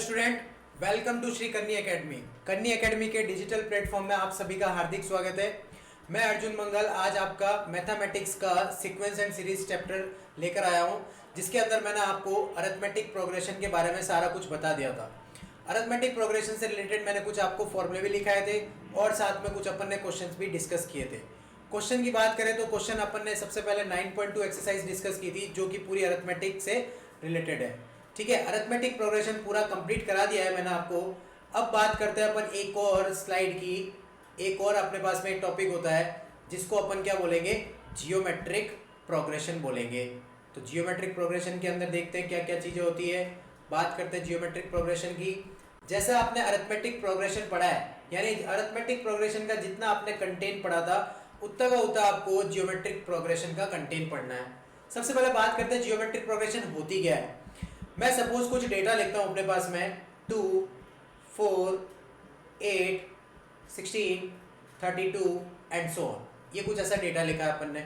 Student, welcome to Shri कन्नी academy. कन्नी academy के डिजिटल प्लेटफॉर्म में आप सभी का हार्दिक स्वागत है। मैं अर्जुन मंगल आज आपका मैथमेटिक्स का सीक्वेंस एंड सीरीज चैप्टर लेकर आया हूं, जिसके अंदर मैंने आपको अरिथमेटिक प्रोग्रेशन के बारे में सारा कुछ बता दिया था। अरिथमेटिक प्रोग्रेशन से रिलेटेड मैंने कुछ आपको फॉर्मूले भी लिखाए थे और साथ में कुछ अपन ने क्वेश्चन भी डिस्कस किए थे। क्वेश्चन की बात करें तो क्वेश्चन अपन ने सबसे पहले 9.2 एक्सरसाइज डिस्कस की थी, जो कि पूरी अरिथमेटिक से रिलेटेड है। ठीक है, अरिथमेटिक प्रोग्रेशन पूरा कंप्लीट करा दिया है मैंने आपको। अब बात करते हैं अपन एक और स्लाइड की। एक और अपने पास में एक टॉपिक होता है जिसको अपन क्या बोलेंगे, जियोमेट्रिक प्रोग्रेशन बोलेंगे। तो जियोमेट्रिक प्रोग्रेशन के अंदर देखते हैं क्या क्या चीज़ें होती है। बात करते हैं जियोमेट्रिक प्रोग्रेशन की। जैसे आपने अरिथमेटिक प्रोग्रेशन पढ़ा है, यानी अरिथमेटिक प्रोग्रेशन का जितना आपने कंटेंट पढ़ा था उतना का उतना आपको जियोमेट्रिक प्रोग्रेशन का कंटेंट पढ़ना है। सबसे पहले बात करते हैं जियोमेट्रिक प्रोग्रेशन होती क्या है। मैं सपोज कुछ डेटा लिखता हूँ अपने पास में 2, 4, 8, 16, 32 एंड सो ऑन। ये कुछ ऐसा डेटा लिखा है अपन ने।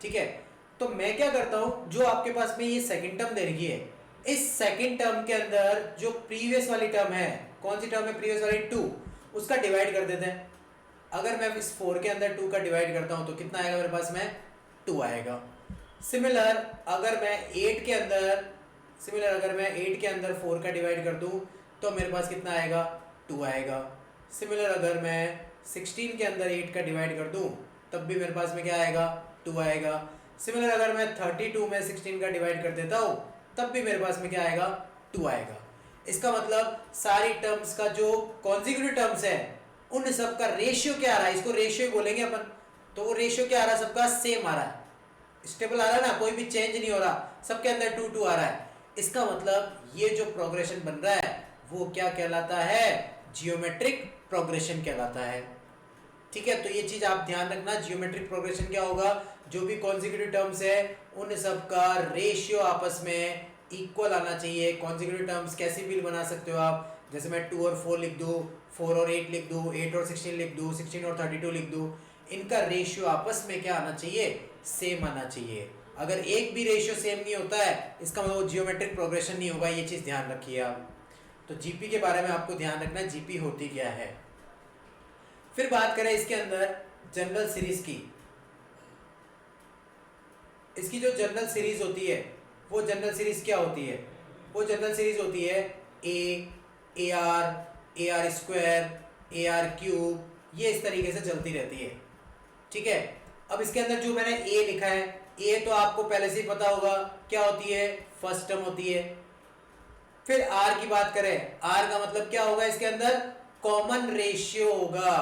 ठीक है, तो मैं क्या करता हूँ, जो आपके पास में ये सेकंड टर्म दे रखी है, इस सेकंड टर्म के अंदर जो प्रीवियस वाली टर्म है, कौन सी टर्म है, प्रीवियस वाली 2, उसका डिवाइड कर देते हैं। अगर मैं इस 4 के अंदर 2 का डिवाइड करता हूँ तो कितना आएगा मेरे पास में, 2 आएगा। सिमिलर अगर मैं 8 के अंदर 4 का डिवाइड कर दूं तो मेरे पास कितना आएगा, 2 आएगा। सिमिलर अगर मैं 16 के अंदर 8 का डिवाइड कर दूं तब भी मेरे पास में क्या आएगा, 2 आएगा। सिमिलर अगर मैं 32 में 16 का डिवाइड कर देता हूं तब भी मेरे पास में क्या आएगा, 2 आएगा। इसका मतलब सारी टर्म्स का जो कॉन्जिक्यूटिव टर्म्स है उन सब का रेशियो क्या आ रहा है, इसको रेशियो बोलेंगे अपन। तो वो रेशियो क्या आ रहा है, सबका सेम आ रहा है, स्टेबल आ रहा है ना, कोई भी चेंज नहीं हो रहा, सबके अंदर 2 2 आ रहा है। इसका मतलब ये जो प्रोग्रेशन बन रहा है वो क्या कहलाता है, जियोमेट्रिक प्रोग्रेशन कहलाता है। ठीक है, तो ये चीज आप ध्यान रखना, जियोमेट्रिक प्रोग्रेशन क्या होगा, जो भी कॉन्जिक्यूटिव टर्म्स है उन सब का रेशियो आपस में इक्वल आना चाहिए। कॉन्जिक्यूटिव टर्म्स कैसी भी बना सकते हो आप, जैसे मैं 2 और 4 लिख दूं, 4 और 8 लिख दूं, 8 और 16 लिख दूं, 16 और 32 लिख दूं, इनका रेशियो आपस में क्या आना चाहिए, सेम आना चाहिए। अगर एक भी रेशियो सेम नहीं होता है इसका मतलब जियोमेट्रिक प्रोग्रेशन नहीं होगा, ये चीज ध्यान रखिए आप। तो जीपी के बारे में आपको ध्यान रखना है, जीपी होती क्या है। फिर बात करें इसके अंदर जनरल सीरीज की। इसकी जो जनरल सीरीज होती है वो जनरल सीरीज क्या होती है, वो जनरल सीरीज होती है ए आर स्क्वायर, ए आर क्यूब, ये इस तरीके से चलती रहती है। ठीक है, अब इसके अंदर जो मैंने ए लिखा है, ए तो आपको पहले से ही पता होगा क्या होती है, फर्स्ट टर्म होती है। फिर आर की बात करें, आर का मतलब क्या होगा, इसके अंदर कॉमन रेशियो होगा।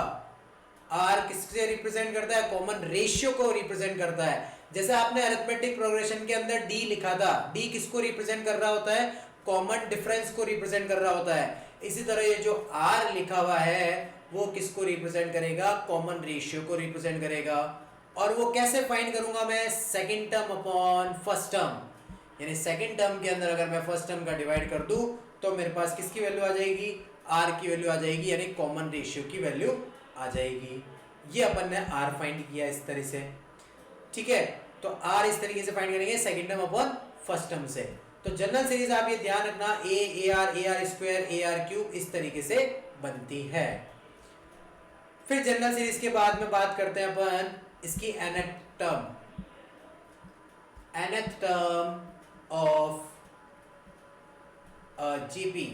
आर किससे रिप्रेजेंट करता है, कॉमन रेशियो को रिप्रेजेंट करता है। जैसे आपने अरिथमेटिक प्रोग्रेशन के अंदर डी लिखा था, डी किसको रिप्रेजेंट कर रहा होता है, कॉमन डिफरेंस को रिप्रेजेंट कर रहा होता है। इसी तरह ये जो आर लिखा हुआ है वो किसको रिप्रेजेंट करेगा, कॉमन रेशियो को रिप्रेजेंट करेगा। और वो कैसे फाइंड करूंगा मैं, second term upon first term, यानी सेकंड टर्म के अंदर अगर मैं फर्स्ट टर्म का डिवाइड कर दूं तो मेरे पास किसकी वैल्यू आ जाएगी, आर की वैल्यू आ जाएगी, यानी कॉमन रेशियो की वैल्यू आ जाएगी। ये अपन ने आर फाइंड किया इस तरह से। ठीक है, तो आर इस तरीके से फाइंड करेंगे, second term upon first term से। तो जनरल सीरीज आप ये ध्यान रखना, ए आर स्क्वायर, ए आर क्यूब इस तरीके से बनती है। फिर जनरल सीरीज के बाद में बात करते हैं अपन इसकी nth टर्म ऑफ जीपी,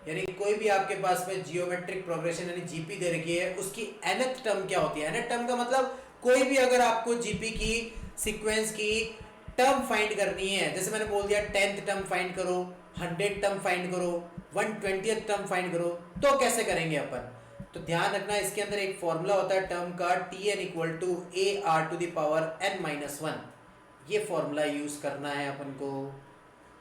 यानी कोई भी आपके पास में जियोमेट्रिक प्रोग्रेशन यानी जीपी दे रखी है, उसकी nth टर्म क्या होती है। nth टर्म का मतलब कोई भी अगर आपको जीपी की सीक्वेंस की टर्म फाइंड करनी है, जैसे मैंने बोल दिया 10th टर्म फाइंड करो, 100th टर्म फाइंड करो, 120th टर्म फाइंड करो, तो कैसे करेंगे अपन। तो ध्यान रखना, इसके अंदर एक फॉर्मूला होता है टर्म का, Tn equal to A R to the power n-1, ये फॉर्मूला यूज करना है अपन को।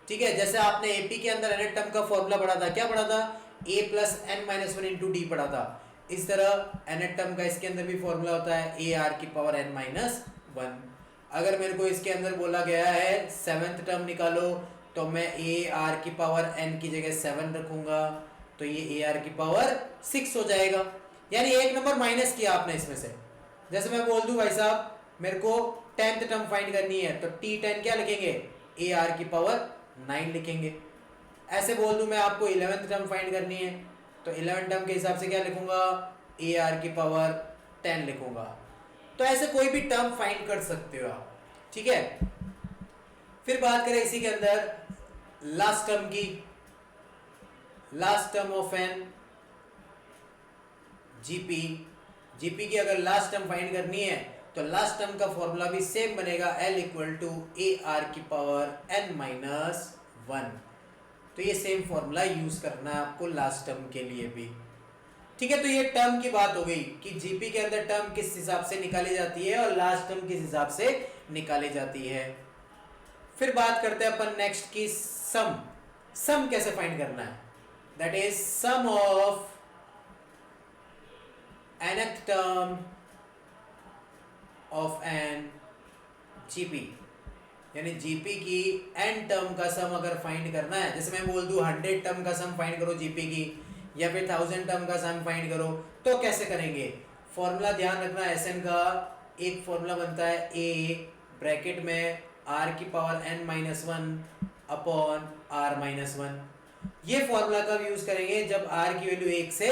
ठीक है, जैसे आपने एपी के अंदर nth टर्म का फॉर्मूला पढ़ा था, क्या पढ़ा था, a plus n-1 into D पढ़ा था। इस तरह nth टर्म का इसके अंदर भी फॉर्मूला होता है ए आर की पावर n-1। अगर मेरे को इसके अंदर बोला गया है 7th टर्म निकालो, तो मैं ए आर की पावर n की जगह 7 रखूंगा, तो ये ए आर की पावर 6 हो जाएगा, यानी एक नंबर माइनस किया आपने इसमें से। जैसे मैं बोल दूं भाई साहब मेरे को 10th टर्म फाइंड करनी है, तो T10 क्या लिखेंगे, ए आर की पावर 9 लिखेंगे। ऐसे बोल दूं मैं आपको 11th टर्म फाइंड करनी है, तो 11 टर्म के हिसाब से क्या लिखूंगा, ए आर की पावर 10 लिखूंगा। तो ऐसे कोई भी टर्म फाइंड कर सकते हो आप, ठीक है। फिर बात करें इसी के अंदर लास्ट टर्म की, last term of an GP, GP की अगर लास्ट टर्म फाइंड करनी है तो लास्ट टर्म का फॉर्मूला भी सेम बनेगा, L equal to A R की पावर n माइनस 1। तो ये सेम फॉर्मूला यूज करना है आपको लास्ट टर्म के लिए भी, ठीक है। तो ये टर्म की बात हो गई कि जीपी के अंदर टर्म किस हिसाब से निकाली जाती है और लास्ट टर्म किस हिसाब से निकाली जाती है। फिर बात करते हैं अपन नेक्स्ट की सम। सम कैसे फाइंड करना है, that is sum of nth term of an GP, यानी जीपी की n टर्म का सम अगर फाइंड करना है, जैसे मैं बोल दूं 100 टर्म का सम फाइंड करो जीपी की, या फिर 1000 टर्म का सम फाइंड करो, तो कैसे करेंगे। फॉर्मूला ध्यान रखना, एसएन का एक फॉर्मूला बनता है ए ब्रैकेट में आर की power n minus 1 upon R minus 1। ये फॉर्मूला कब यूज करेंगे, जब आर की वैल्यू 1 से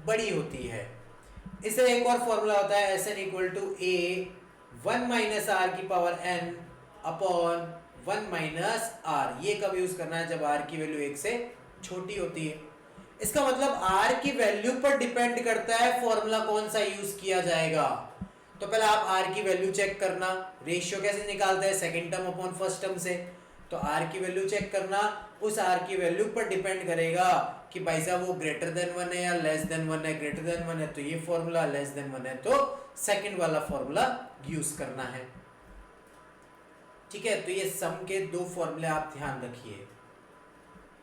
बड़ी होती है। इससे एक और फॉर्मूला होता है S N equal to a 1 minus are की power n upon 1 minus r. ये कब यूज करना है, जब आर की वैल्यू 1 से छोटी होती है। इसका मतलब आर की वैल्यू पर डिपेंड करता है फॉर्मूला कौन सा यूज किया जाएगा। तो पहले आप आर की वैल्यू चेक करना, रेशियो कैसे निकालते हैं, second term upon first term से। तो आर की वैल्यू चेक करना, उस आर की वैल्यू पर डिपेंड करेगा कि भाई साहब वो ग्रेटर देन 1 है या लेस देन 1 है। ग्रेटर देन 1 है तो ये फॉर्मूला, लेस देन 1 है तो सेकंड वाला फॉर्मूला यूज करना है, ठीक है। तो ये सम के दो फॉर्मूले आप ध्यान रखिए।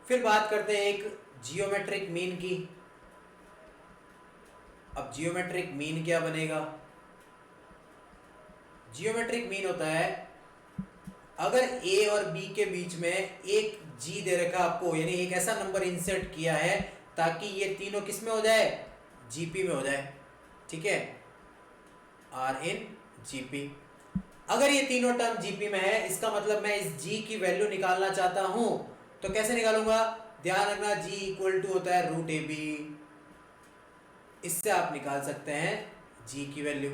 फिर बात करते हैं एक जियोमेट्रिक मीन की। अब जियोमेट्रिक मीन क्या बनेगा, जियोमेट्रिक मीन होता है अगर ए और बी के बीच में एक जी दे रखा आपको, यानी एक ऐसा नंबर इंसर्ट किया है ताकि ये तीनों किस में हो जाए, जीपी में हो जाए, ठीक है, आर इन जीपी। अगर ये तीनों टर्म जीपी में है, इसका मतलब मैं इस जी की वैल्यू निकालना चाहता हूं, तो कैसे निकालूंगा, ध्यान रखना जी इक्वल टू होता है रूट ए बी। इससे आप निकाल सकते हैं जी की वैल्यू।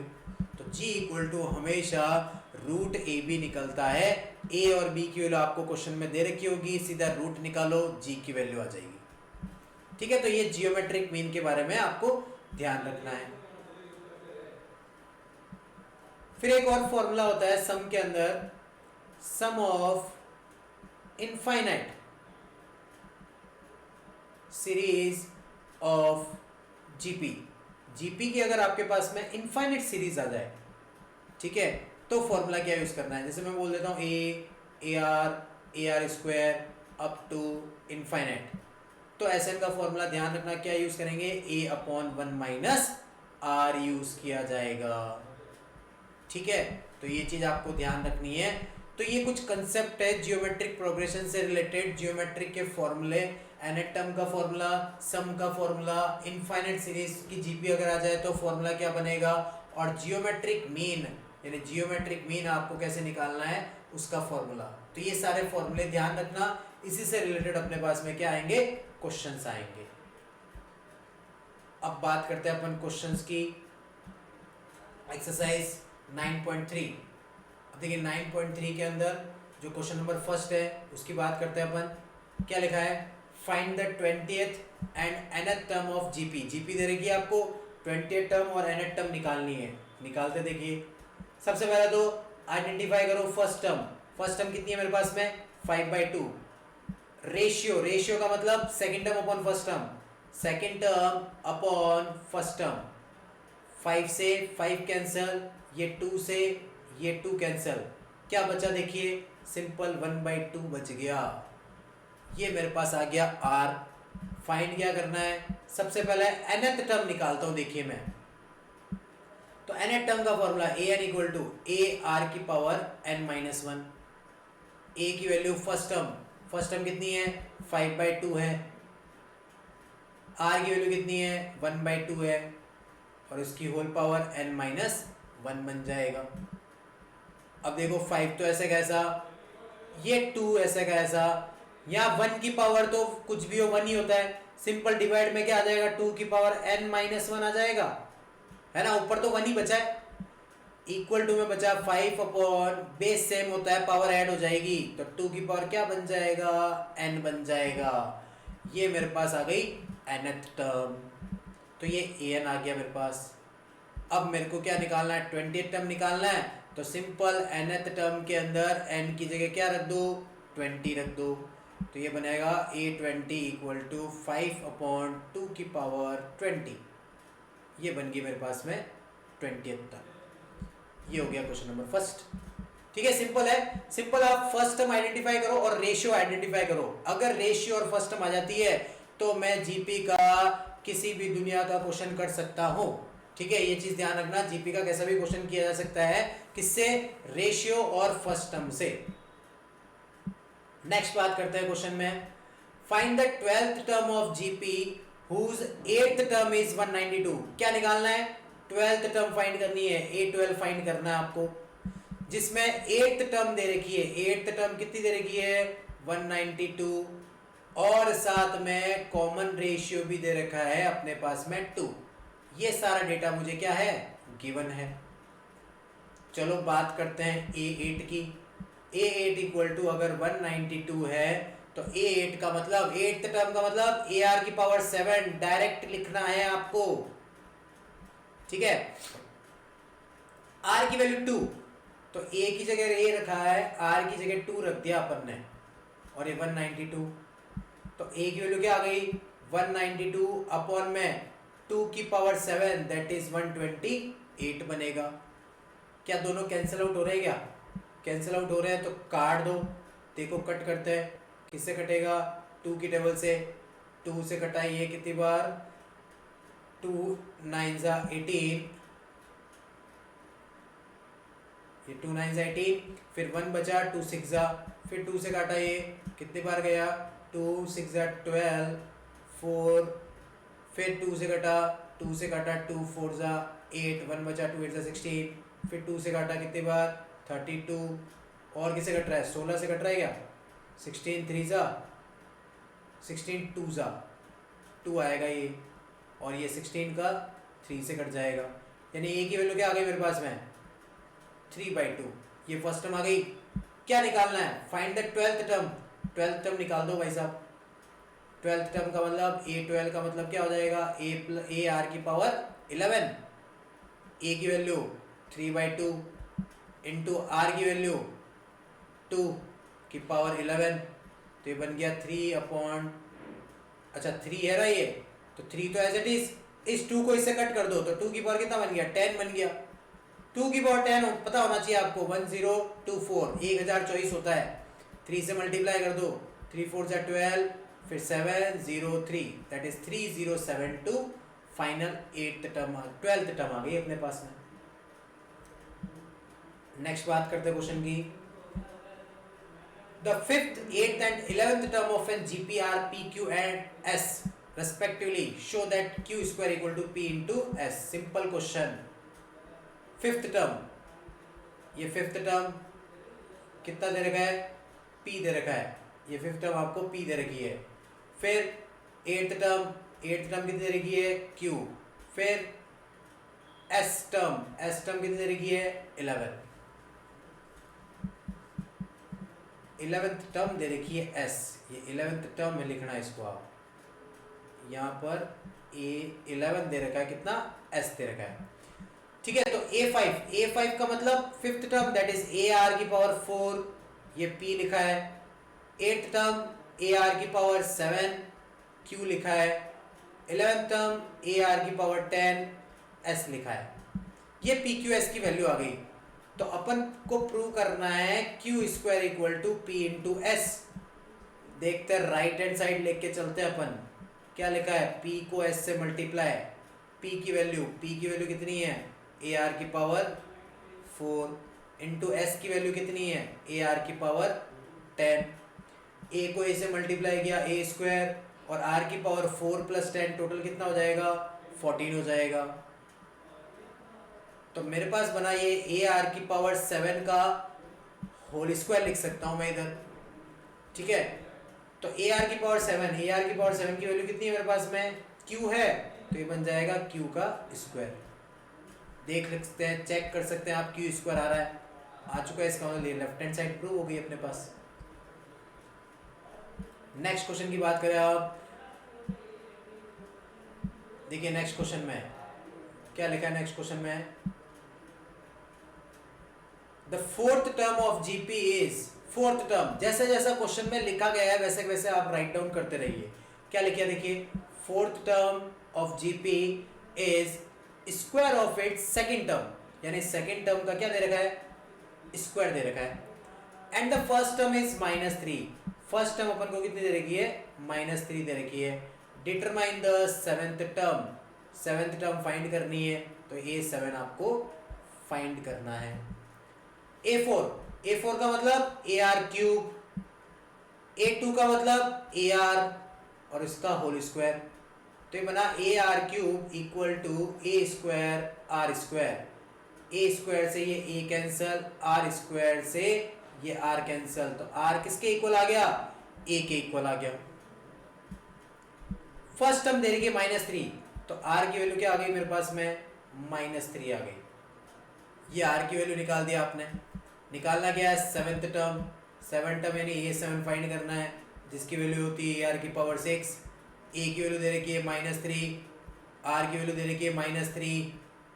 तो जी इक्वल टू हमेशा रूट ए बी निकलता है। ए और बी की वैल्यू आपको क्वेश्चन में दे रखी होगी, सीधा रूट निकालो, जी की वैल्यू आ जाएगी, ठीक है। तो ये जियोमेट्रिक मीन के बारे में आपको ध्यान रखना है। फिर एक और फॉर्मूला होता है सम के अंदर, sum of infinite series of GP. GP की अगर आपके पास में इनफाइनाइट सीरीज आ जाए, ठीक है, तो फॉर्मूला क्या यूज करना है। जैसे मैं बोल देता हूँ A R square up to infinite, तो एसएन का फॉर्मूला ध्यान रखना क्या यूज करेंगे, A upon 1 minus R use किया जाएगा, ठीक है। तो ये चीज आपको ध्यान रखनी है। तो ये कुछ कंसेप्ट है जियोमेट्रिक प्रोग्रेशन से रिलेटेड, जियोमेट्रिक के फॉर्मूले, nth टर्म का फॉर्मूला, सम का फॉर्मूला, इनफाइनाइट सीरीज की जीपी अगर आ जाए तो फॉर्मूला क्या बनेगा, और जियोमेट्रिक मीन, यानी जियोमेट्रिक मीन आपको कैसे निकालना है उसका फॉर्मूला। तो ये सारे फॉर्मूले ध्यान रखना, इसी से रिलेटेड अपने पास में क्या आएंगे, क्वेश्चंस आएंगे। अब बात करते हैं अपन क्वेश्चंस की। एक्सरसाइज 9.3। अब देखिए 9.3 के अंदर जो क्वेश्चन नंबर फर्स्ट है उसकी बात करते हैं अपन। क्या लिखा है, find the 20th and nth term of GP. GP दे रखी है आपको, 20th टर्म और nth टर्म निकालनी है। निकालते देखिए, सबसे पहले तो आइडेंटिफाई करो फर्स्ट टर्म। फर्स्ट टर्म कितनी है मेरे पास में, 5/2। रेशियो, रेशियो का मतलब second term upon first term, second term upon first term. 5 से 5 कैंसिल, ये 2 से ये 2 कैंसिल, क्या बचा देखिए, सिंपल 1/2 बच गया। ये मेरे पास आ गया r। फाइंड क्या करना है, सबसे पहले nth टर्म निकालता हूं। देखिए मैं तो nth टर्म का formula A N equal to A R की पावर n माइनस 1। ए की वैल्यू फर्स्ट टर्म कितनी है, 5/2 है। आर की वैल्यू कितनी है, 1/2 है, और इसकी होल पावर n माइनस 1 बन जाएगा। अब देखो 5 तो ऐसे कैसा, ये 2 ऐसे कैसा, यहाँ 1 की पावर तो कुछ भी हो 1 ही होता है, सिंपल डिवाइड में क्या आ जाएगा 2 की पावर n माइनस 1 आ जाएगा, है ना, ऊपर तो 1 ही बचा है, इक्वल टू में बचा 5 अपॉन बेस सेम होता है, पावर ऐड हो जाएगी तो 2 की पावर क्या बन जाएगा n बन जाएगा। ये मेरे पास आ गई nth टर्म, तो ये an आ गया मेरे पास। अब मेरे को क्या निकालना है 20th टर्म निकालना है, तो सिंपल nth टर्म के अंदर n की जगह क्या रख दो 20 रख दो, तो ये बनेगा a20 इक्वल टू 5 अपॉन 2 की पावर 20, ये बन गई मेरे पास में 20th टर्म। ये हो गया क्वेश्चन नंबर फर्स्ट। ठीक है, सिंपल है, सिंपल। आप फर्स्ट टर्म आइडेंटिफाई करो और रेशियो आइडेंटिफाई करो। अगर रेशियो और फर्स्ट टर्म आ जाती है तो मैं जीपी का किसी भी दुनिया का क्वेश्चन कर सकता हूं। ठीक है, ये चीज ध्यान रखना, जीपी का कैसा भी क्वेश्चन किया जा सकता है, किससे, रेशियो और फर्स्ट टर्म से। नेक्स्ट बात करते हैं क्वेश्चन में, find the 12th term of GP whose 8th term is 192। क्या निकालना है, 12th टर्म फाइंड करनी है, A12 फाइंड करना है आपको, जिसमें 8th टर्म दे रखी है। 8th टर्म कितनी दे रखी है 192, और साथ में कॉमन रेशियो भी दे रखा है अपने पास में 2। ये सारा डेटा मुझे क्या है, गिवन है। चलो बात करते हैं A8 की। A8 इक्वल टू अगर 192 है तो A8 का मतलब 8th टर्म का मतलब AR की पावर 7 डायरेक्ट लिखना है आपको। ठीक है, R की वैल्यू 2, तो A की जगह A रखा है, R की जगह 2 रख दिया अपन ने, और ये 192, तो A की वैल्यू क्या आ गई 192 अपॉन में 2 की पावर 7 दैट इज 128 बनेगा। क्या दोनों कैंसिल आउट हो रहे हैं, क्या कैंसिल आउट हो रहे हैं, तो काट दो। देखो कट करते हैं, किससे कटेगा 2 की टेबल से, 2 से कटाइए कितनी बार, 2 9 जा 18, ये 2 9 जा 18, फिर 1 बचा, 2 6 जा, फिर 2 से काटा, ये कितनी बार गया 2 6 जा 12, 4, फिर 2 से कटा, 2 से काटा 2 4 जा 8, 1 बचा, 2 8 जा 16, फिर 2 से काटा कितनी बार 32, और किसे कट रहा है 16 से कट रहा है क्या, 16 3 जा 16 2 जा 2 आएगा ये, और ये 16 का 3 से कट जाएगा, यानी ए की वैल्यू क्या आ गई मेरे पास में 3/2। ये फर्स्ट टर्म आ गई। क्या निकालना है, find the 12th term. 12th term निकाल दो भाई साहब। 12th टर्म का मतलब A12 का मतलब क्या हो जाएगा, ए आर की पावर 11, ए की वैल्यू 3/2 इंटू आर की वैल्यू 2 की पावर 11, तो ये बन गया 3 अपॉन, अच्छा 3 है ना ये, तो 3 तो एज इट इज, इस 2 को इससे कट कर दो तो 2 की पावर कितना बन गया 10 बन गया। 2 की पावर 10 पता होना चाहिए आपको, 1024 1024 होता है, 3 से मल्टीप्लाई कर दो, 3 4 जा 12, फिर 703 that is 3072, final 8th term 12th term आ गई अपने पास में। नेक्स्ट बात करते हैं क्वेश्चन की, the 5th 8th and 11th term of an GPR PQ and S respectively show that Q square equal to P into S। Simple question. 5th term, ये 5th term कितना दे रखा है P दे रखा है, ये 5th टर्म आपको P दे रखी है। फिर 8th टर्म, 8th टर्म कितनी दे रखी है Q, फिर S टर्म कितनी दे रखी है 11, 11th टर्म दे रखी है S, ये 11th टर्म में लिखना है इसको आप, यहाँ पर A11 दे रखा है, कितना S दे रखा है। ठीक है, तो A5 का मतलब 5th term that is AR की पावर 4, ये P लिखा है। 8th टर्म AR की पावर 7 Q लिखा है। 11th टर्म AR की पावर 10 S लिखा है। ये PQS की वैल्यू आ गई, तो अपन को प्रूव करना है Q square equal to P into S। देखते हैं, राइट हैंड साइड लेके चलते हैं अपन। क्या लिखा है, P को S से मल्टीप्लाई, P की वैल्यू कितनी है AR की पावर 4 इंटू S की वैल्यू कितनी है AR की पावर 10। A को A से मल्टीप्लाई किया A स्क्वायर, और R की पावर 4 प्लस 10 टोटल कितना हो जाएगा 14 हो जाएगा। तो मेरे पास बना ये AR की पावर 7 का होल स्क्वायर लिख सकता हूं मैं इधर। ठीक है, तो ए आर की पावर 7, ए आर की पावर 7 की वैल्यू कितनी है मेरे पास में, क्यू है, तो ये बन जाएगा क्यू का स्क्वायर। देख सकते हैं, चेक कर सकते हैं आप, क्यू स्क्वायर आ रहा है, आ चुका है, इसका मतलब लेफ्ट हैंड साइड प्रूव हो गई अपने पास। नेक्स्ट क्वेश्चन की बात करें आप, देखिए नेक्स्ट क्वेश्चन में क्या लिखा है, नेक्स्ट क्वेश्चन में the fourth term of GP is, fourth term, जैसे जैसा क्वेश्चन में लिखा गया है वैसे वैसे आप राइट डाउन करते रहिए। क्या लिखा है देखिए, fourth term of GP is square of its second term, यानी सेकंड टर्म का क्या दे रखा है, स्क्वायर दे रखा है। And the first term is -3, first term अपन को कितनी दे रखी है, -3 दे रखी है। Determine the seventh term, seventh term find करनी है, तो A7 आपको फाइंड करना है। A4, A4 का मतलब AR क्यूब, A2 का मतलब AR और इसका होल स्क्वायर, तो ये बना AR cube equal to A square R square, A square से ये A कैंसल, R स्क्वायर से ये R कैंसल, तो R किसके इक्वल आ गया, A के इक्वल आ गया। फर्स्ट टर्म दे रही है -3, तो R की वैल्यू क्या आ गई मेरे पास में, -3 आ गई। ये R की वैल्यू निकाल दिया आपने। निकालना क्या है, सेवेंथ टर्म, सेवन टर्म यानी A7 फाइंड करना है, जिसकी वैल्यू होती है AR की पावर 6, A की वैल्यू दे रखी है -3, R की वैल्यू दे रखी है -3,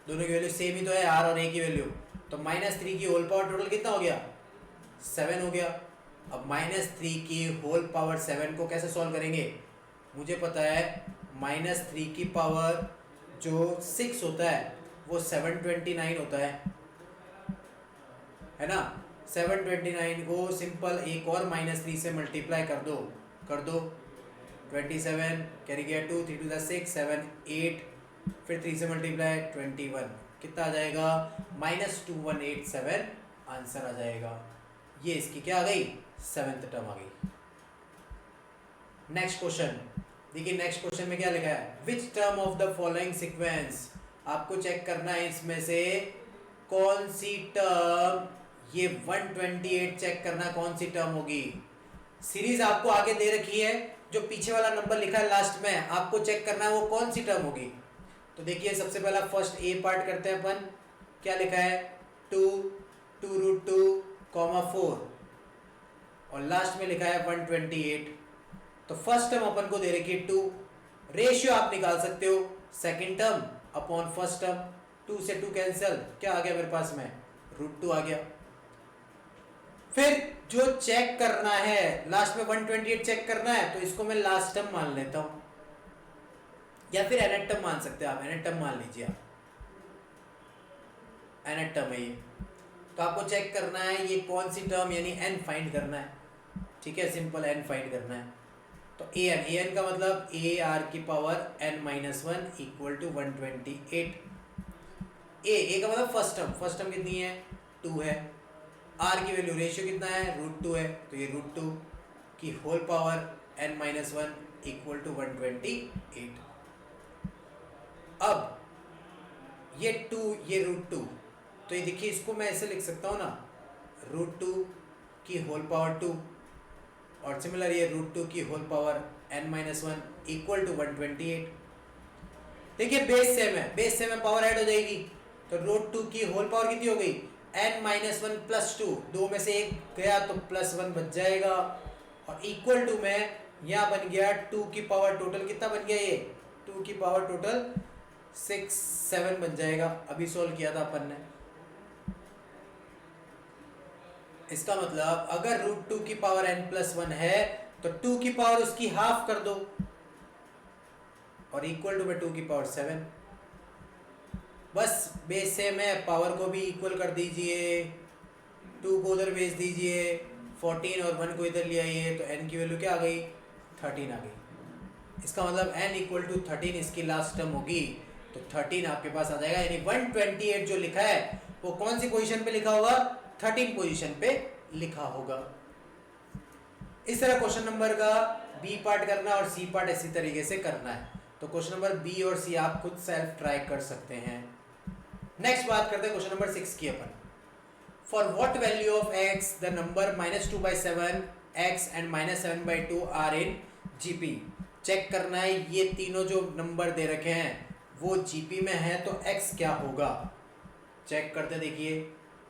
दोनों की वैल्यू सेम ही तो है, R और A की वैल्यू, तो -3 की होल पावर टोटल कितना हो गया, 7 हो गया। अब -3 की होल पावर 7 को कैसे सॉल्व करेंगे, मुझे पता है -3 की पावर जो 6 होता है वो 729 होता है ना। 729 को सिंपल एक और -3 से मल्टीप्लाई कर दो 27, कैरी गया 2, 3 to the 6, 7, 8, फिर 3 से मल्टीप्लाई 21, कितना आ जाएगा, -2187 आंसर आ जाएगा। ये इसकी क्या आ गई, सेवेंथ टर्म आ गई। नेक्स्ट क्वेश्चन देखिए, नेक्स्ट क्वेश्चन में क्या लिखा है, which term of the following sequence, आपको चेक करना है इसमें से कौन सी टर्म, ये 128 चेक करना कौन सी टर्म होगी। सीरीज आपको आगे दे रखी है, जो पीछे वाला नंबर लिखा है लास्ट में, आपको चेक करना है वो कौन सी टर्म होगी। तो देखिए सबसे पहला फर्स्ट ए पार्ट करते हैं अपन, क्या लिखा है 2, 2√2, 4 और लास्ट में लिखा है 128। तो फर्स्ट टर्म अपन को दे रखी है 2, रेशियो आप निकाल सकते हो second term upon first term, 2 से 2 कैंसिल, क्या आ गया मेरे पास में, √2 आ गया। फिर जो चेक करना है लास्ट में 128 चेक करना है, तो इसको मैं लास्ट टर्म मान लेता हूं, या फिर nth टर्म मान सकते हैं आप, nth टर्म मान लीजिए आप, nth टर्म है ये। तो आपको चेक करना है ये कौन सी टर्म, यानी n फाइंड करना है, ठीक है, सिंपल n फाइंड करना है। तो an का मतलब AR की power n-1 equal to 128। A का मतलब फर्स्ट टर्म कितनी है, 2 है, R की वैल्यू रेशियो कितना है, √2 है, तो ये √2 की whole power n-1 equal to 128। अब ये 2 ये √2, तो ये देखिए इसको मैं ऐसे लिख सकता हूँ ना, √2 की होल पावर 2 और सिमिलर ये √2 की whole power n-1 equal to 128। देखिए बेस सेम है, पावर ऐड हो जाएगी, तो √2 की होल पावर कितनी हो गई, n-1 प्लस 2, दो में से एक गया तो +1 बच जाएगा, और इक्वल टू में यहाँ बन गया 2 की पावर टोटल कितना बन गया, ये 2 की पावर टोटल 6, 7 बन जाएगा, अभी सोल्व किया था अपन ने। इसका मतलब अगर √2 की पावर n+1 है तो 2 की पावर उसकी हाफ कर दो, और इक्वल टू में 2 की पावर 7, बस बेस सेम है, पावर को भी इक्वल कर दीजिए, 2 को उधर भेज दीजिए, 14 और 1 को इधर ले आइए, तो n की वैल्यू क्या आ गई, 13 आ गई। इसका मतलब n इक्वल टू 13 इसकी लास्ट टर्म होगी, तो 13 आपके पास आ जाएगा, यानी 128 जो लिखा है वो कौन सी पोजीशन पे लिखा होगा, 13 पोजीशन पे लिखा होगा। इस तरह क्वेश्चन नंबर का बी पार्ट करना और सी पार्ट इसी तरीके से करना है। तो क्वेश्चन नंबर बी और सी आप खुद सेल्फ ट्राई कर सकते हैं। नेक्स्ट बात करते हैं क्वेश्चन नंबर 6 की अपन। For what value of x the number -2/7 x and -7/2 are in GP. Check करना है ये तीनों जो नंबर दे रखे हैं वो जीपी में है तो x क्या होगा। चेक करते देखिए,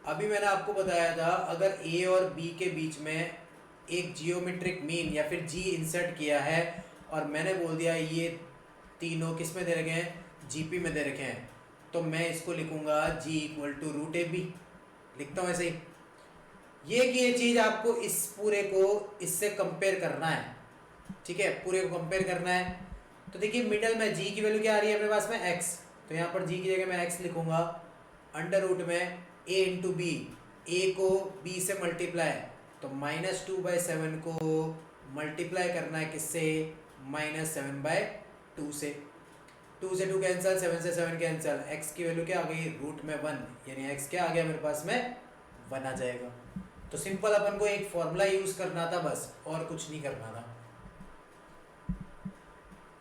अभी मैंने आपको बताया था अगर a और b के बीच में एक जियोमेट्रिक मीन या फिर g इंसर्ट किया है और मैंने बोल दिया ये तीनों किस में दे रखे हैं, जीपी में दे रखे हैं, तो मैं इसको लिखूंगा g = √ab। लिखता हूँ ऐसे ही। ये चीज़ आपको इस पूरे को इससे कंपेयर करना है, ठीक है, पूरे को कंपेयर करना है। तो देखिए मिडल में g की वैल्यू क्या आ रही है अपने पास में x, तो यहाँ पर g की जगह मैं x लिखूंगा। अंडर रूट में a इंटू बी, a को b से मल्टीप्लाई, तो -2/7 को मल्टीप्लाई करना है किससे, -7/2 से। 2 से 2 कैंसिल, 7 से 7 कैंसिल, x की वैल्यू क्या आ गई, √1, यानी x क्या आ गया मेरे पास में, 1 आ जाएगा। तो सिंपल अपन को एक फॉर्मूला यूज करना था बस, और कुछ नहीं करना था।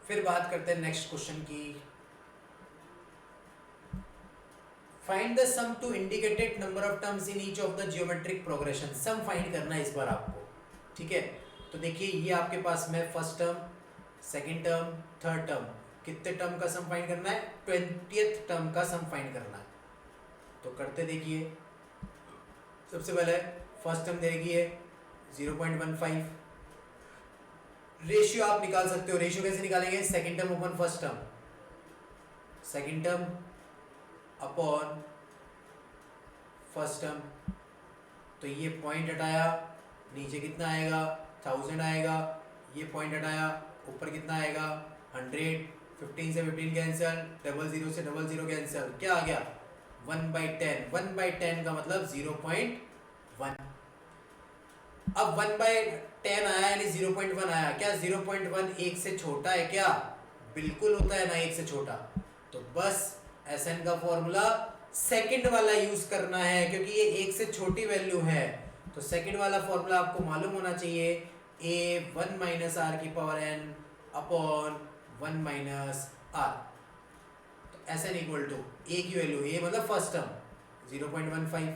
फिर बात करते हैं नेक्स्ट क्वेश्चन की। Find the sum to indicated number of terms in each of the geometric progression. Sum find करना है इस बार आपको, ठीक है। तो देखिए ये आपके पास में first term, second term, third term, कितने टर्म का सम फाइंड करना है, 20th टर्म का सम फाइंड करना है। तो करते देखिए, सबसे पहले फर्स्ट टर्म देगी है 0.15। रेशियो आप निकाल सकते हो, रेशियो कैसे निकालेंगे, second term upon first term, second term upon first term. तो ये पॉइंट हटाया, नीचे कितना आएगा, 1000 आएगा, ये पॉइंट हटाया, ऊपर कितना आएगा, 100, 15 से 15 कैंसिल, 00 से 00 कैंसिल, क्या आ गया, 1/10। 1/10 का मतलब 0.1। अब 1/10 आया यानी 0.1 आया, क्या 0.1 1 से छोटा है क्या, बिल्कुल होता है ना 1 से छोटा। तो बस SN का फॉर्मूला सेकंड वाला यूज करना है, क्योंकि ये 1 से छोटी वैल्यू है। तो सेकंड वाला फॉर्मूला आपको मालूम होना चाहिए, a1 - r⁻n अपॉन 1 - r। तो SN = a की वैल्यू, a मतलब फर्स्ट टर्म 0.15,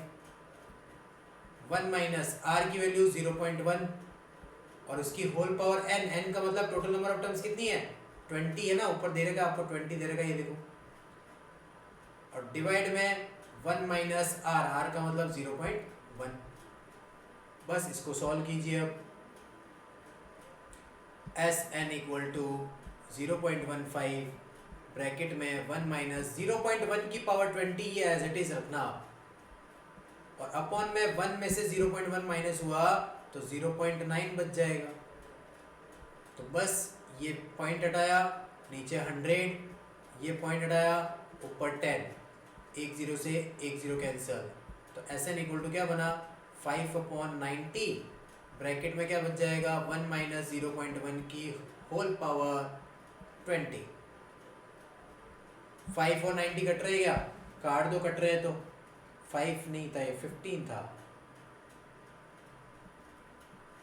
1 - r की वैल्यू 0.1 और उसकी होल पावर n। n का मतलब टोटल नंबर ऑफ टर्म्स कितनी है, 20 है ना, ऊपर दे रखा आपको 20 दे रखा, ये देखो, और डिवाइड में 1 - r, r का मतलब 0.1। बस इसको सॉल्व कीजिए। अब SN = 0.15 ब्रैकेट में 1 - 0.1 की पावर 20, ये एज इट इज रखना, और अपॉन में 1 में से 0.1 माइनस हुआ तो 0.9 बच जाएगा। तो बस ये पॉइंट हटाया, नीचे 100, ये पॉइंट हटाया, ऊपर 10, 1 0 से 1 0 कैंसिल। तो SN = क्या बना, 5/90, ब्रैकेट में क्या बच जाएगा, 1 - 0.1 की होल पावर 20। 5 और 90 कट रहे क्या, काट दो, कट रहे तो 5 नहीं था, ये 15 था,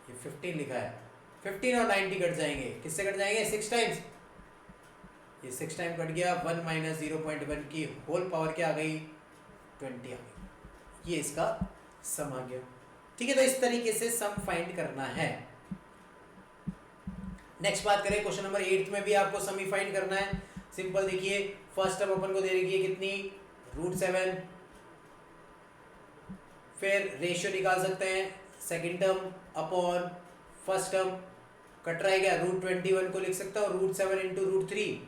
ये 15 लिखा है, 15 और 90 कट जाएंगे, किससे कट जाएंगे, 6 टाइम्स, ये 6 टाइम कट गया, 1 - 0.1 की होल पावर क्या आ गई, 20 आ गई। ये इसका सम आ गया, ठीक है। तो इस तरीके से सम फाइंड करना है। नेक्स्ट बात करें, क्वेश्चन नंबर 8 में भी आपको सम ही फाइंड करना है। सिंपल देखिए, फर्स्ट टर्म अपन को दे रही है कितनी, √7, फिर रेशियो निकाल सकते हैं, second term upon first term, cut रहा है क्या, √21 को लिख सकता हूँ √7 × √3,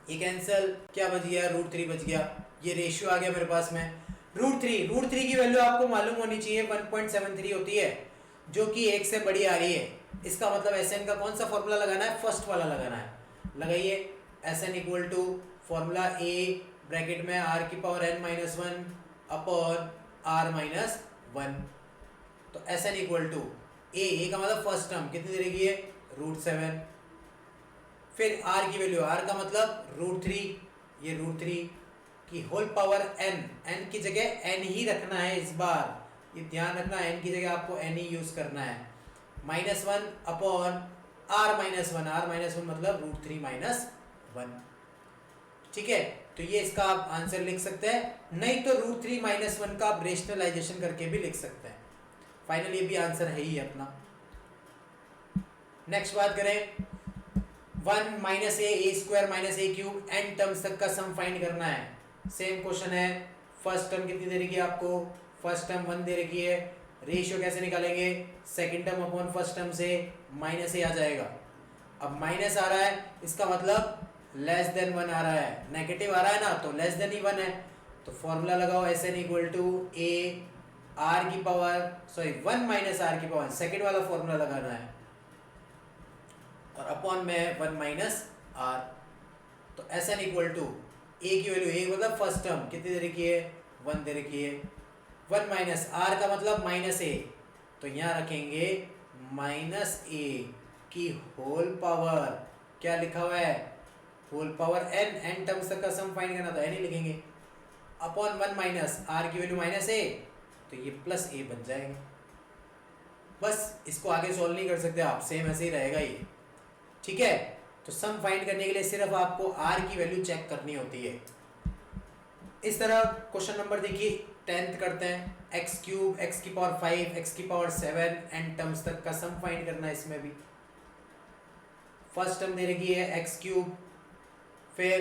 ये कैंसिल, क्या बच गया, √3 बच गया, ये रेशियो आ गया मेरे पास में। √3 की वैल्यू आपको मालूम होनी चाहिए 1.73 होती है, जो कि 1 से बड़ी आ रही है। इसका मतलब SN का कौन सा फॉर्मूला लगाना है, फर्स्ट वाला लगाना है। लगाइए, SN = फॉर्मूला a ब्रैकेट में r⁻n-1 अपॉन r-1। तो SN = a का मतलब फर्स्ट टर्म कितनी दे रही है, √7, फिर r की वैल्यू, r का मतलब √3, ये √3 की होल पावर n की जगह n ही रखना है इस बार, ये ध्यान रखना, n की जगह आपको n ही यूज करना है, -1 अपॉन r-1, r-1 मतलब √3 - 1, ठीक है। तो ये इसका आप आंसर लिख सकते हैं, नहीं तो √3 - 1 का आप रेशनलाइजेशन करके भी लिख सकते हैं। फाइनली ये भी आंसर है ही अपना। नेक्स्ट बात करें, 1 माइनस ए स्क्वायर माइनस ए क्यूब एन टर्म्स तक का सम फाइंड करना है। सेम क्वेश्चन है, फर्स्ट टर्म कितनी दे रखी है आपको, फर्स्ट टर्म 1 दे रखी है, रेशियो कैसे निकालेंगे, second term upon first term से माइनस ए आ जाएगा। अब माइनस आ रहा है इसका मतलब लेस देन 1 आ रहा है, नेगेटिव आ रहा है ना तो लेस देन ही 1 है, तो फॉर्मूला लगाओ S N equal to A R की पावर 1 माइनस आर की पावर, सेकेंड वाला फॉर्मूला लगाना है, और अपॉन में 1 माइनस आर। तो S N equal to A की वैल्यू, ए मतलब फर्स्ट टर्म कितनी दे रखी है 1 दे रखी है, 1 माइनस आर का मतलब माइनस ए, तो यहाँ रखेंगे माइनस ए की होल पावर, क्या लिखा हुआ है whole power N, N terms तक का सम फाइंड करना तो एन ही लिखेंगे, अपॉन 1 माइनस आर की वैल्यू माइनस ए, तो ये प्लस ए बन जाएगा। बस इसको आगे सॉल्व नहीं कर सकते आप, सेम ऐसे ही रहेगा ये, ठीक है। तो सम फाइंड करने के लिए सिर्फ आपको आर की वैल्यू चेक करनी होती है। इस तरह क्वेश्चन नंबर देखिए 10th करते हैं, एक्स क्यूब एक्स की पावर 5 एक्स की पावर 7 एन टर्म्स तक का सम फाइंड करना है। इसमें भी फर्स्ट टर्म दे रखी है एक्स क्यूब, फिर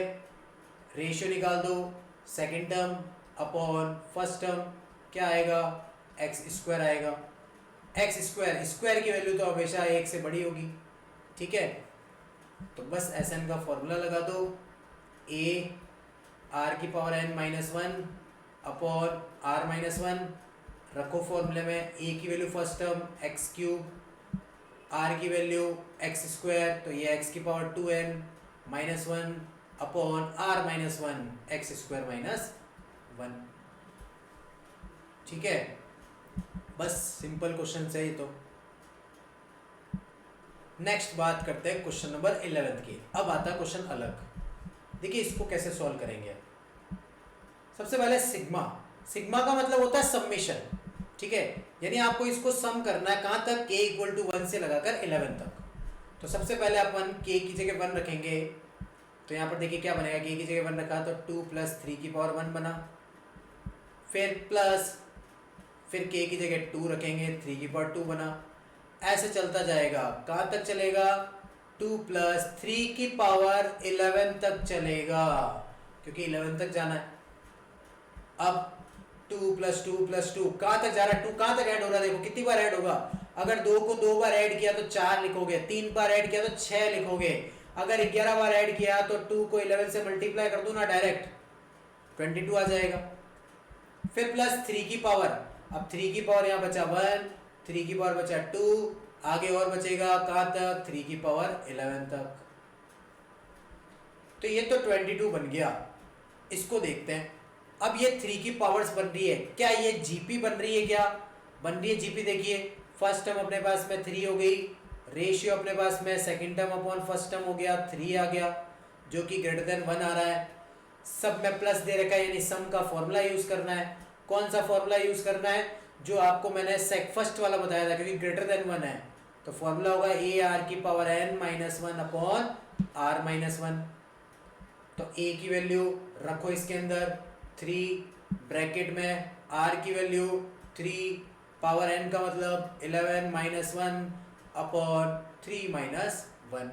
रेशियो निकाल दो, second term upon first term क्या आएगा एक्स स्क्वायर आएगा। एक्स स्क्वायर, स्क्वायर की वैल्यू तो हमेशा 1 से बड़ी होगी, ठीक है। तो बस एस एन का फॉर्मूला लगा दो, ए आर की power N minus 1 upon R minus 1, रखो फॉर्मूले में, ए की value first term X cube, R की वैल्यू एक्स स्क्वायर, तो ये एक्स की power 2n minus 1 upon R minus 1 X square minus 1, ठीक है। बस सिंपल क्वेश्चन है ये तो। नेक्स्ट बात करते हैं क्वेश्चन नंबर 11 की। अब आता है क्वेश्चन अलग, देखिए इसको कैसे सॉल्व करेंगे। सबसे पहले सिग्मा, सिग्मा का मतलब होता है समेशन, ठीक है, यानी आपको इसको सम करना है कहाँ तक, k इक्वल टू 1 से लगाकर 11 तक। तो सबसे पहले अपन k की जगह 1 रखेंगे, तो यहाँ पर देखिए क्या बनेगा, k की जगह 1 रखा तो 2 प्लस 3 की पावर 1 बना, फिर प्लस, फिर k की जगह 2 रखेंगे 3 की पावर 2 बना, ऐसे चलता जाएगा। कहाँ तक चलेगा, 2 प्लस 3 की पावर 11 तक चलेगा, क्योंकि 11 तक जाना है। अब 2 प्लस 2 प्लस 2 कहाँ तक जा रहा है, 2 कहाँ तक ऐड हो रहा है, देखो कितनी बार ऐड होगा। अगर 2 को 2 बार ऐड किया तो 4 लिखोगे, 3 बार ऐड किया तो 6 लिखोगे, अगर 11 बार ऐड किया तो 2 को 11 से मल्टीप्लाई कर दो ना डायरेक्ट, 22 आ जाएगा। फिर प्लस 3 की पावर, अब 3 की पावर यहाँ बचा 1, 3 की पावर बचा 2, आगे और बचेगा कहाँ तक, 3 की पावर 11 तक। तो ये तो 22 बन गया। इसको देखते हैं, अब ये 3 की पावर्स बन रही है, क्या ये जीपी बन रही है, क्या बन रही है जीपी। देखिए फर्स्ट टर्म अपने पास में 3 हो गई, रेशियो अपने पास में second term upon first term हो गया 3 आ गया, जो कि ग्रेटर देन 1 आ रहा है। सब में प्लस दे रखा है, यानी सम का फॉर्मूला यूज करना है। कौन सा फॉर्मूला यूज करना है, जो आपको मैंने फर्स्ट वाला बताया था, क्योंकि ग्रेटर देन 1 है, तो फॉर्मूला होगा ए आर की power N minus 1 upon R minus 1। तो ए की वैल्यू रखो इसके अंदर 3 ब्रैकेट में, आर की वैल्यू 3, पावर एन का मतलब 11 माइनस 1 अपॉन 3 माइनस 1,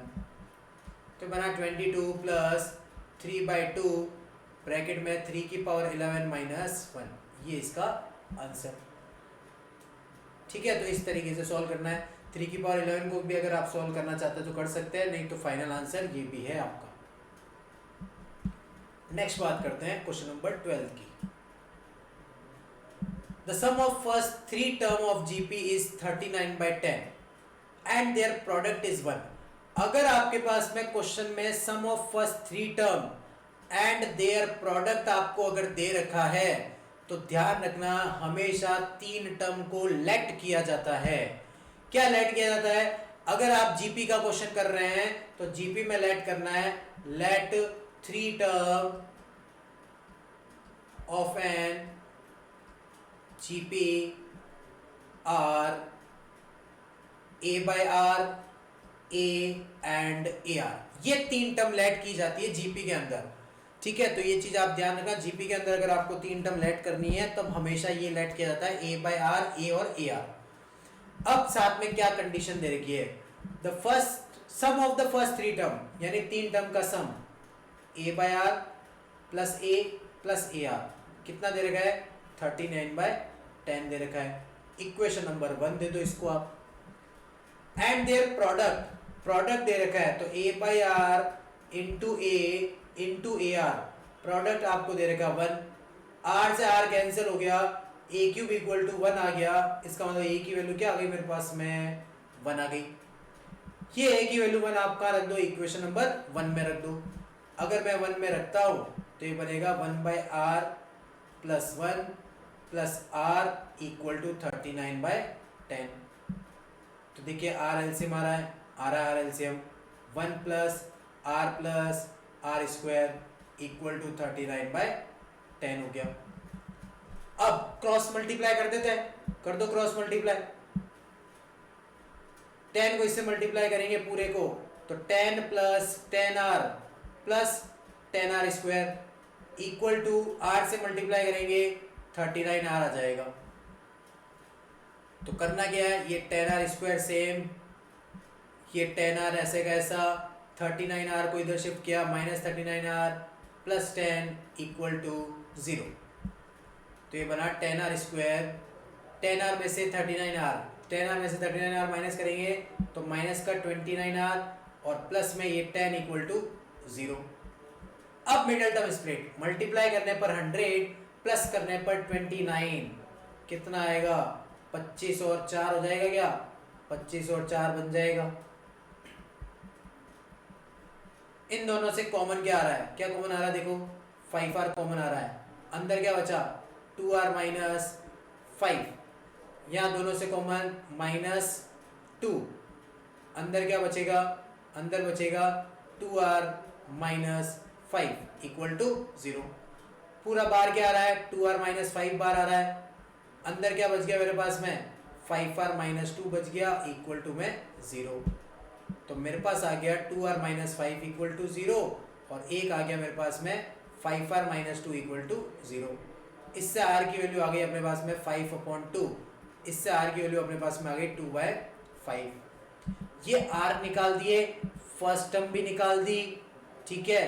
तो बना 22 प्लस 3/2 ब्रैकेट में 3 की पावर 11 माइनस 1, ये इसका आंसर, ठीक है। तो इस तरीके से सॉल्व करना है। 3 की पावर 11 को भी अगर आप सॉल्व करना चाहते हैं तो कर सकते हैं, नहीं तो फाइनल आंसर ये भी है आपका। नेक्स्ट बात करते हैं क्वेश्चन नंबर 12 की। The sum of first 3 term of GP is 39/10 and their product is 1। अगर आपके पास में क्वेश्चन में sum of first 3 term and their product आपको अगर दे रखा है, तो ध्यान रखना हमेशा 3 टर्म को लेट किया जाता है। क्या लेट किया जाता है, अगर आप जीपी का क्वेश्चन कर रहे हैं तो जीपी में लेट करना है, late 3 term of an GP are A by R, A and AR। ये 3 टर्म लेट की जाती है जीपी के अंदर, ठीक है। तो ये चीज आप ध्यान रखना, जीपी के अंदर अगर आपको 3 टर्म लेट करनी है तब हमेशा ये लेट किया जाता है A by R, A और AR। अब साथ में क्या कंडीशन दे रखी है, the first sum of the first three term यानी तीन टर्म का sum a by R plus A plus A R कितना दे रखा है 39/10 दे रखा है। इक्वेशन नंबर 1 दे दो इसको आप, एंड देयर प्रोडक्ट दे रखा है तो a by R into A R, product आपको दे रखा 1, आर से आर कैंसिल हो गया, ए क्यूब इक्वल टू 1 आ गया, इसका मतलब ए की वैल्यू क्या आ गई मेरे पास में 1 आ गई। ये ए की वैल्यू 1 आप कहाँ रख दो, इक्वेशन नंबर 1 में रख दो। अगर मैं 1 में रखता हूँ तो ये बनेगा 1/r plus 1 plus r equal to 39/10। तो देखिए r एलसीएम आ रहा है, आ रहा है r LCM 1 plus r square equal to 39/10 हो गया। अब क्रॉस मल्टीप्लाई कर देते हैं, कर दो क्रॉस मल्टीप्लाई, 10 को इससे मल्टीप्लाई करेंगे पूरे को तो 10 plus 10r plus 10r square equal to r से मल्टीप्लाई करेंगे 39r आ जाएगा। तो करना क्या है, ये 10r स्क्वायर सेम, ये 10r ऐसे का ऐसा, 39r को इधर शिफ्ट किया minus 39r plus 10 equal to 0। तो ये बना 10r स्क्वायर, 10r में से 39r, 10r में से 39r माइनस करेंगे तो माइनस का 29r और प्लस में ये 10 इक्वल टू 0। अब मिडल टर्म स्प्लिट, मल्टीप्लाई करने पर 100 प्लस करने पर 29 कितना आएगा 25 और 4 हो जाएगा, क्या 25 और 4 बन जाएगा। इन दोनों से कॉमन क्या आ रहा है, क्या कॉमन आ रहा है, देखो 5r कॉमन आ रहा है, अंदर क्या बचा 2r माइनस 5, यहाँ दोनों से कॉमन -2, अंदर क्या बचेगा, अंदर बचेगा 2r माइनस 5 इक्वल टू 0। पूरा बार क्या आ रहा है 2r माइनस 5 बार आ रहा है, अंदर क्या बच गया मेरे पास में 5r माइनस 2 बच गया इक्वल टू में 0। तो मेरे पास आ गया 2r माइनस 5 इक्वल टू 0 और एक आ गया मेरे पास में 5r माइनस 2 इक्वल टू 0। इससे r की वैल्यू आ गई अपने पास में 5/2, इससे r की वैल्यू अपने पास में आ गई 2/5। ये r निकाल दिए, फर्स्ट टर्म भी निकाल दी, ठीक है,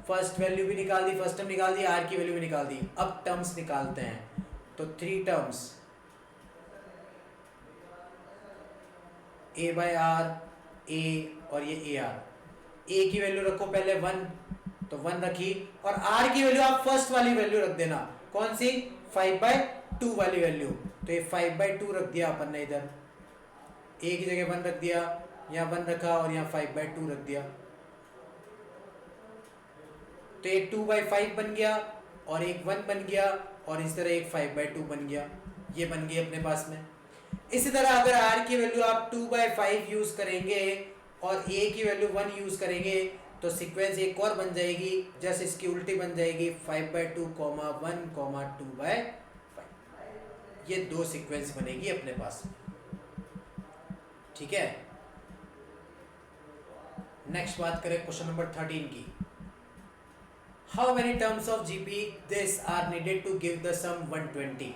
फर्स्ट वैल्यू भी निकाल दी, फर्स्ट टर्म निकाल दी, r की वैल्यू भी निकाल दी। अब टर्म्स निकालते हैं, तो 3 terms a by R, a और ये ए आर, a की वैल्यू रखो पहले 1 तो 1 रखी, और r की वैल्यू आप फर्स्ट वाली वैल्यू रख देना, कौन सी 5/2 वाली वैल्यू, तो ये 5/2 रख दिया अपन ने, इधर a की जगह 1 रख दिया, यहाँ 1 रखा और यहाँ 5/2 रख दिया, तो एक 2/5 बन गया और एक 1 बन गया और इस तरह एक 5/2 बन गया, ये बन गई अपने पास में। इसी तरह अगर r की वैल्यू आप 2/5 यूज करेंगे और a की वैल्यू 1 यूज करेंगे तो सीक्वेंस एक और बन जाएगी, जैसे इसकी उल्टी बन जाएगी 5/2, 1, 2/5, ये 2 सीक्वेंस बनेगी अपने पास, ठीक है। नेक्स्ट बात करें क्वेश्चन नंबर 13 की, how many terms of GP this are needed to give the sum 120,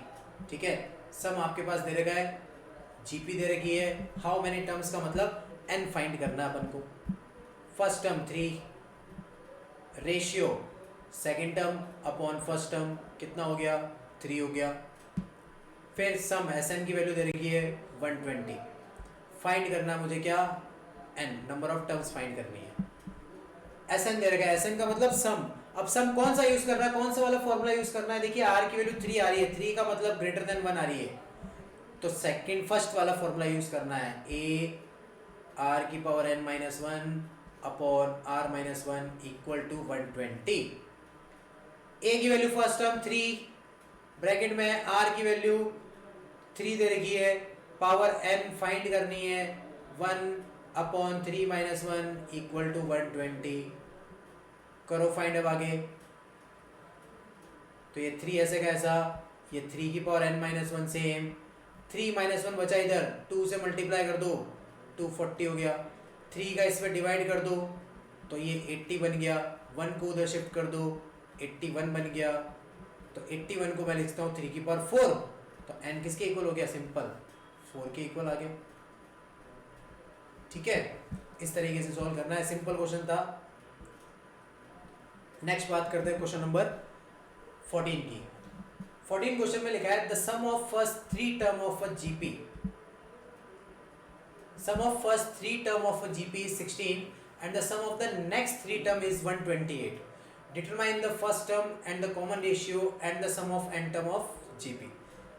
ठीक है, सम आपके पास दे रखा है, जीपी दे रखी है, हाउ मेनी टर्म्स का मतलब n फाइंड करना है अपन को। First term 3, ratio second term upon first term कितना हो गया 3 हो गया, फिर सम Sn की वैल्यू दे रखी है 120, फाइंड करना मुझे क्या n, number of terms find करनी है। Sn दे रखा है, Sn का मतलब सम, अब सम कौन सा यूज करना है, कौन सा वाला फॉर्मूला यूज करना है, देखिए r की वैल्यू 3 आ रही है, 3 का मतलब ग्रेटर देन 1 आ रही है, तो सेकंड फर्स्ट वाला फॉर्मूला यूज करना है, a r की power n minus 1 upon r minus 1 equal to 120। a की वैल्यू फर्स्ट टर्म 3, ब्रैकेट में r की वैल्यू 3 दे रखी है, पावर n फाइंड करनी है 1 अपॉन 3 माइनस 1 इक्वल टू 120, करो फाइंड अब आगे, तो ये 3 ऐसे का ऐसा, ये 3 की power n minus 1 same, 3 minus 1 बचा इधर, 2 से मल्टीप्लाई कर दो 240 हो गया, 3 का इस पर डिवाइड कर दो तो ये 80 बन गया, 1 को उधर शिफ्ट कर दो 81 बन गया, तो 81 को मैं लिखता हूँ 3 की पावर 4, तो n किसके इक्वल हो गया, सिंपल 4 के इक्वल आ गया। ठीक है, इस तरीके से सॉल्व करना है, सिंपल क्वेश्चन था। नेक्स्ट बात करते हैं क्वेश्चन नंबर 14 की। 14 क्वेश्चन में लिखा है the sum of first 3 term of a GP, sum of first 3 term of a GP is 16 and the sum of the next 3 term is 128. Determine the first term and the common ratio and the sum of n term of GP.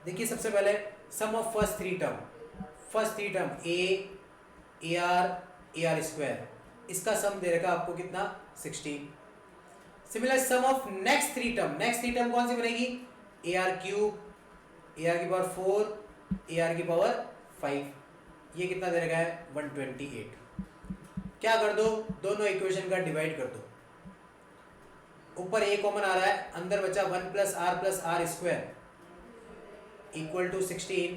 देखिए सबसे पहले sum of first 3 term, first 3 term a ar square, इसका sum दे रखा आपको कितना 16। Similar sum of next 3 term, next 3 term कौन सी बनेगी ar cube, ar की पावर 4, ar की पावर 5, ये कितना दे रखा है 128। क्या कर दो, दोनों इक्वेशन का डिवाइड कर दो, ऊपर a कॉमन आ रहा है, अंदर बचा 1 plus R square equal to 16,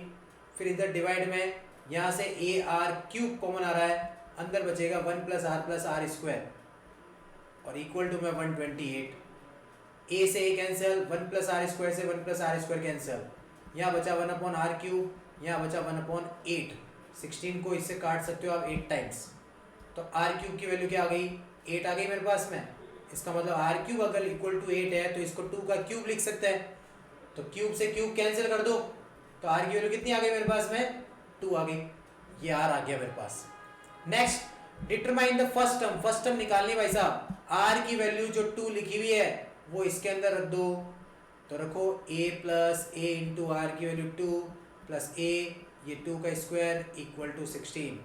फिर इधर डिवाइड में यहाँ से ए आर क्यूब कॉमन आ रहा है, अंदर बचेगा 1 प्लस आर स्क्वायर और इक्वल टू में 128। ए से A cancel, 1 plus R square से 1 प्लस आर स्क्वायर कैंसिल, यहाँ बचा 1 अपॉन आर क्यूब, यहाँ बचा 1 अपॉन 8। 16 को इससे काट सकते हो आप 8 टाइम्स, तो आर क्यूब की वैल्यू क्या आ गई 8 आ गई मेरे पास में। इसका मतलब आर क्यूब अगर इक्वल टू 8 है तो इसको 2 का क्यूब लिख सकते हैं, तो क्यूब से क्यूब कैंसिल कर दो, तो आर की वैल्यू कितनी आ गई मेरे पास में 2 आ गई, ये आर आ गया मेरे पास। Next determine the first term, first term निकालनी भाई साहब, आर की वैल्यू जो 2 लिखी हुई है वो इसके अंदर रख दो, तो रखो a plus A into R की वैल्यू 2 प्लस ए, ये 2 का स्क्वायर इक्वल टू 16,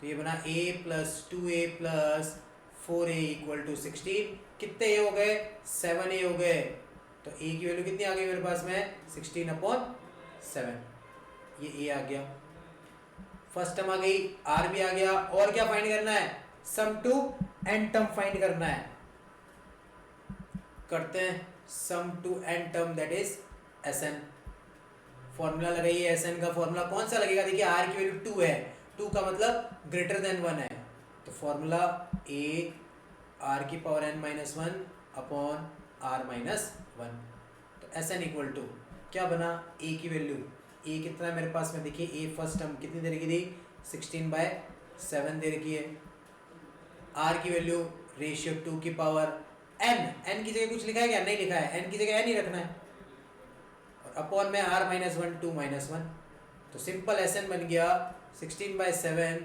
तो ये बना a plus 2a plus 4a equal to 16। कितने a हो गए 7a हो गए, तो a की वैल्यू कितनी आ गई मेरे पास में 16 अपॉन 7, ये a आ गया, फर्स्ट टर्म आ गई, r भी आ गया। और क्या फाइंड करना है, sum to n term find करना है, करते हैं sum to n term that is Sn। Formula लगाइए, Sn का फॉर्मूला कौन सा लगेगा, देखिए r की वैल्यू 2 है, 2 का मतलब ग्रेटर देन 1 है, तो फॉर्मूला a r की power n minus 1 upon r minus 1, तो Sn इक्वल टू क्या बना, a की वैल्यू, a कितना है मेरे पास में, देखिए a फर्स्ट टर्म कितनी दे रखी थी 16/7 दे रखी है, r की वैल्यू रेशियो 2 की पावर n की जगह कुछ लिखा है क्या, नहीं लिखा है, n की जगह n ही रखना है, और अपॉन में r माइनस 1 2 माइनस 1, तो सिंपल Sn बन गया 16/7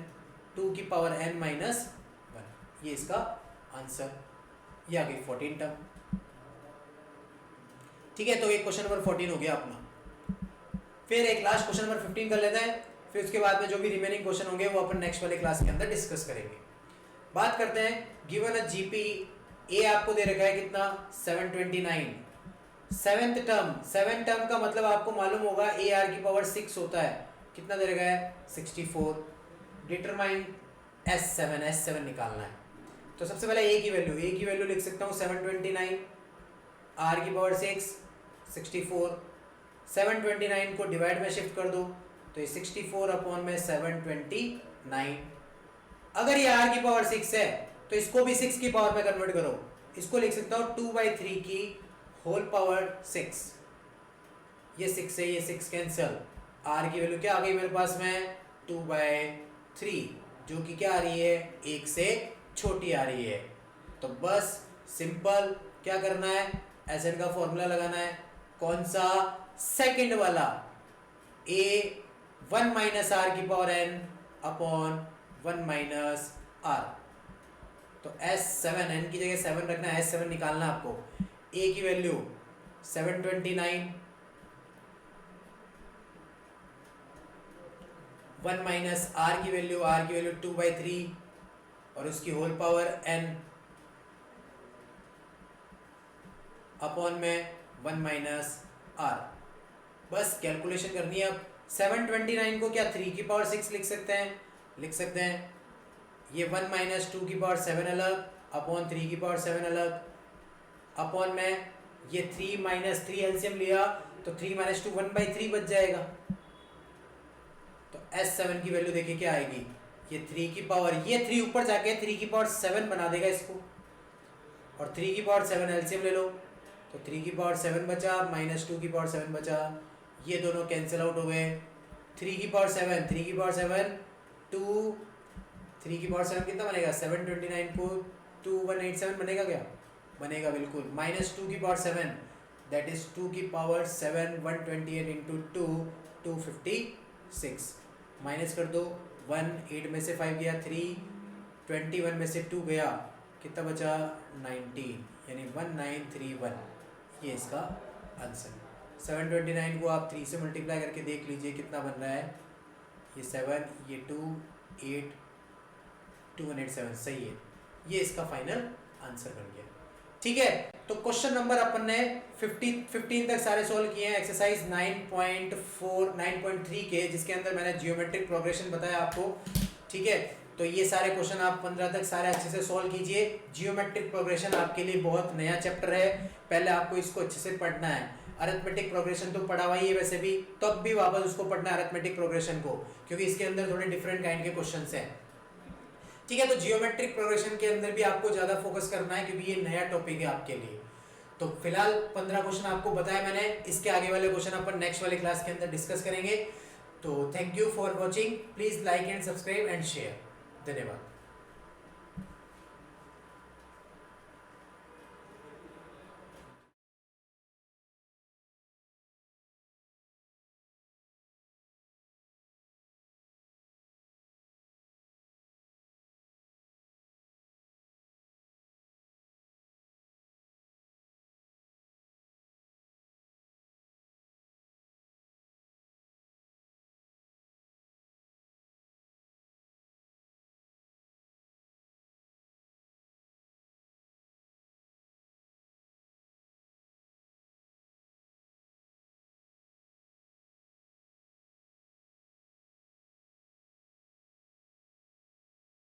2 की पावर n माइनस 1, ये इसका आंसर, ये आ गई 14 टर्म। ठीक है, तो एक क्वेश्चन नंबर 14 हो गया अपना। फिर एक लास्ट क्वेश्चन नंबर 15 कर लेते हैं, फिर उसके बाद में जो भी रिमेनिंग क्वेश्चन होंगे वो अपन नेक्स्ट वाले क्लास के अंदर डिस्कस करेंगे। बात करते हैं, गिवन अ जीपी ए आपको दे रखा है कितना 729, सेवेंथ टर्म, सेवन टर्म का मतलब आपको मालूम होगा ए आर की पावर 6 होता है, कितना दे रखा है 64। डिटरमाइन S7 निकालना है, तो सबसे पहले ए की वैल्यू लिख सकता हूँ 729, आर की पावर 6 64, 729 को डिवाइड में शिफ्ट कर दो, तो ये 64 अपॉन में 729। अगर ये आर की पावर 6 है तो इसको भी 6 की पावर में कन्वर्ट करो, इसको लिख सकता हूँ 2/3 की होल पावर 6, ये 6 है, ये 6 कैंसिल, आर की वैल्यू क्या आ गई मेरे पास में 2/3, जो कि क्या आ रही है 1 से छोटी आ रही है। तो बस सिंपल क्या करना है, Sn का फॉर्मूला लगाना है, कौन सा, सेकंड वाला, a 1 माइनस आर की power n upon 1 minus R, तो S7 n की जगह 7 रखना है, S7 निकालना आपको, a की वैल्यू 729, 1 माइनस आर की वैल्यू 2/3 और उसकी होल पावर n अपॉन में 1 माइनस आर। बस कैलकुलेशन करनी है अब। 729 को क्या 3 की पावर 6 लिख सकते हैं, ये 1 माइनस 2 की पावर 7 अलग अपॉन 3 की पावर 7 अलग, अपॉन में ये 3 माइनस 3 एलसीएम लिया तो 3 माइनस 2 1/3 बच जाएगा, तो S7 की वैल्यू देखिए क्या आएगी, ये 3 की पावर, ये 3 ऊपर जाके 3 की पावर 7 बना देगा इसको, और 3 की पावर 7 एलसीएम ले लो, तो 3 की पावर 7 बचा माइनस 2 की पावर 7 बचा, ये दोनों कैंसिल आउट हो गए, 3 की पावर 7 2, 3 की पावर 7 कितना बनेगा, 729 को 2187 बनेगा क्या, बनेगा बिल्कुल। -2 की पावर 7 दैट इज 2 की पावर 7 128 इंटू 2 256 माइनस कर दो 1 8 में से 5 गया 3 21 में से 2 गया कितना बचा 19 यानी 1931 ये इसका आंसर। 729 को आप 3 से मल्टीप्लाई करके देख लीजिए कितना बन रहा है, ये 7 ये 2 8 2187 सही है, ये इसका फाइनल आंसर बन गया। ठीक है, तो क्वेश्चन नंबर अपन ने 15 तक सारे सॉल्व किए हैं एक्सरसाइज 9.4 9.3 के, जिसके अंदर मैंने जियोमेट्रिक प्रोग्रेशन बताया आपको। ठीक है, तो ये सारे क्वेश्चन आप 15 तक सारे अच्छे से सॉल्व कीजिए। जियोमेट्रिक प्रोग्रेशन आपके लिए बहुत नया चैप्टर है, पहले आपको इसको अच्छे से पढ़ना है। अरिथमेटिक प्रोग्रेशन तो पढ़ा हुआ ही है वैसे भी, तब भी वापस उसको पढ़ना है अरिथमेटिक प्रोग्रेशन को, क्योंकि इसके अंदर थोड़े डिफरेंट काइंड के क्वेश्चंस हैं। ठीक है, तो जियोमेट्रिक प्रोग्रेशन के अंदर भी आपको ज़्यादा फोकस करना है क्योंकि ये नया टॉपिक है आपके लिए। तो फिलहाल 15 क्वेश्चन आपको बताया मैंने, इसके आगे वाले क्वेश्चन अपन नेक्स्ट वाले क्लास के अंदर डिस्कस करेंगे। तो thank you for watching, please like and subscribe and share, धन्यवाद।